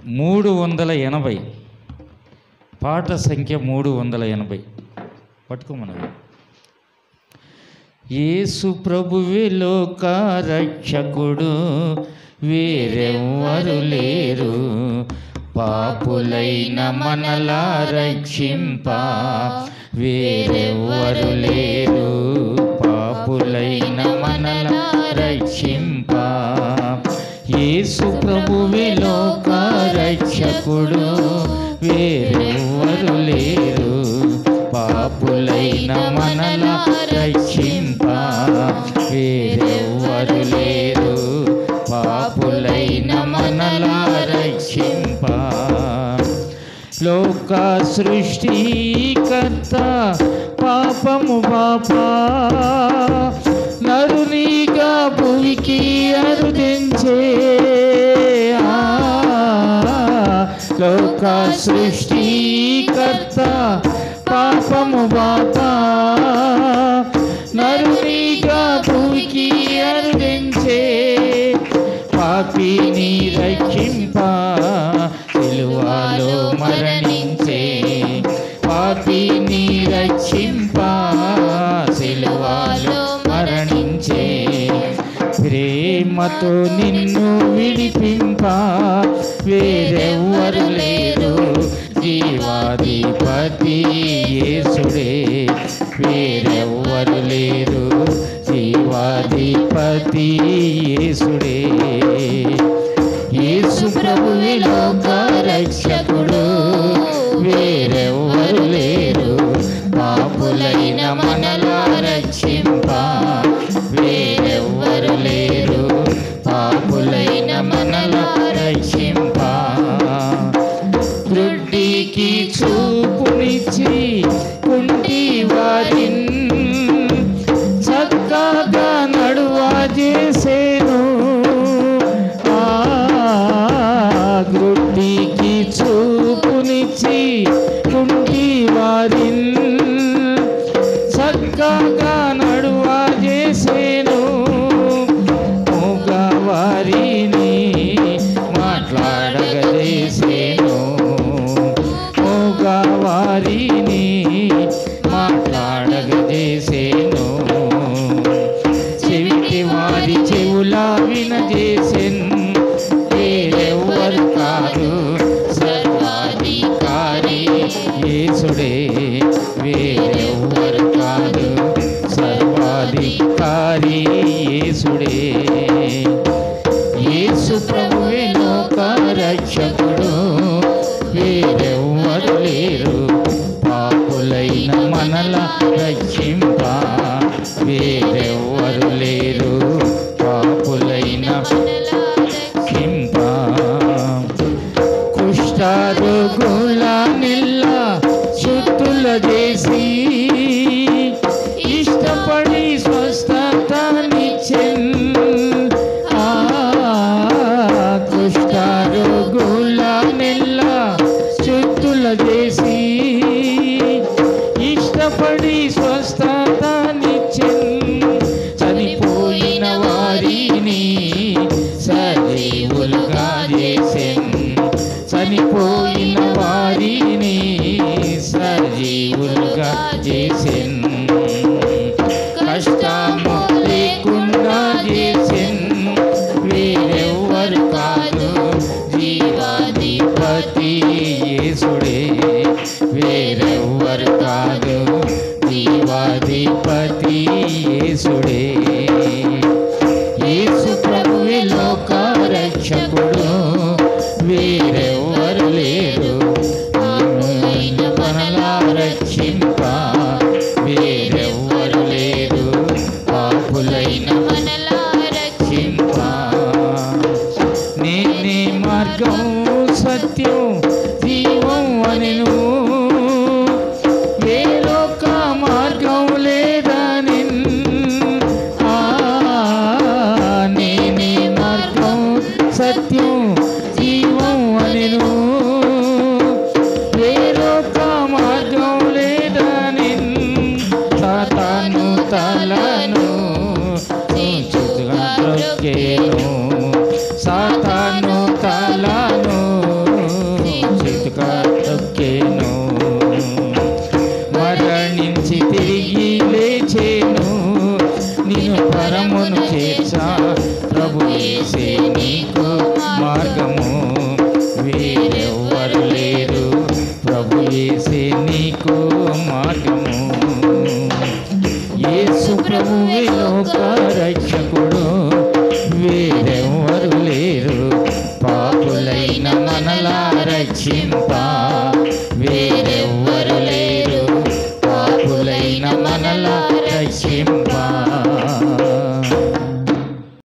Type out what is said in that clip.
380 పాట సంఖ్య 380 పట్టుకోమన్నది. యేసు ప్రభువే లోక రక్షకుడు, వేరెవ్వరు లేరు, పాపులైన మనలా రక్షింప వేరెవ్వరు లేరు, పాపులైన మనలా రక్షింప. యేసు ప్రభువే లోక రక్షకుడు, వేరెవ్వరు లేరు, పాపులైన మనలా రక్షింప వేరెవ్వరు లేరు, పాపులైన మనలా రక్షింప. లోక సృష్టికర్త పాపము బాపా, నరునిగా భూమికి అరుదించే. లోక సృష్టికర్త పాపము బాపా, నరునిగా భూమికి అరుదించే. పాపిని రక్షింప సిలువలో మరణించే, పాపిని రక్షింప సిలువలో మరణించే. ప్రేమతో నిన్ను విడిపింప వేరెవ్వరు లేరు, జీవాధిపతి యేసుడే, వేరెవ్వరు లేరు, జీవాధిపతి యేసుడే. యేసు ప్రభువే లోక రక్షకుడు, వేరెవ్వరు లేరు, పాపులైన మనలా రక్షింప వేరెవ్వరు లేరు, పాపులైన మనలా రక్షింప. గ్రుడ్డికి చూపునిచ్చి కుంటి వారిన్ చక్కగా నడువా చేసేను. గ్రుడ్డికి చూపునిచ్చి కుంటి వారిన్ చక్కగా నడువా చేసేను. మూగవారిని మాట్లాడగజేసేను, మూగవారిని మాట్లాడగజేసేను. చెవిటి వారి చెవులా వినజేసెన్, వేరెవ్వరు కాదు సర్వాధికారి యేసుడే, వేరెవ్వరు కాదు సర్వాధికారి యేసుడే. యేసు ప్రభువే లోక రక్షకుడు, వేరెవ్వరు లేరు, పాపులైన మనలా రక్షింప వేరెవ్వరు లేరు, పాపులైన రక్షింప. కుష్ఠరోగుల నిల్ల శుద్ధుల చేసి, ఇష్టపడి స్వస్థతనిచ్చెన్. కుష్ఠరోగుల నిల్ల శుద్ధుల చేసి, ఇష్టపడి స్వస్థతనిచ్చెన్. చనిపోయిన వారిని సజీవులుగా చేసెన్, చనిపోయిన వారిని సజీవులుగా చేసెన్. కష్టము లేకుండా చేసెన్, వేరెవ్వరు కాదు జీవాధిపతి యేసుడే, వేరెవ్వరు కాదు జీవాధిపతి యేసుడే. యేసు ప్రభువే లోక రక్షకుడు, వేరెవ్వరు లేరు, పాపులైన మనలా రక్షింప వేరెవ్వరు లేరు, పాపులైన మనలా రక్షింప. నేనే మార్గం సత్యం జీవం అనెను, వేరొక మార్గం లేదనెన్. నేనే మార్గం సత్యం జీవం అనెను, వేరొక మార్గం లేదనెన్. సాతాను తలను చుట్టుగా త్రొక్కెను, సాతాను తలను నిన్ను పరమును చేర్చా ప్రభు యేసే నీకు మార్గము వేరెవ్వరు లేరు ప్రభు యేసే నీకు మార్గము యేసు ప్రభువే లోక రక్షకుడు వేరెవ్వరు లేరు పాపులైన మనలా రక్షింప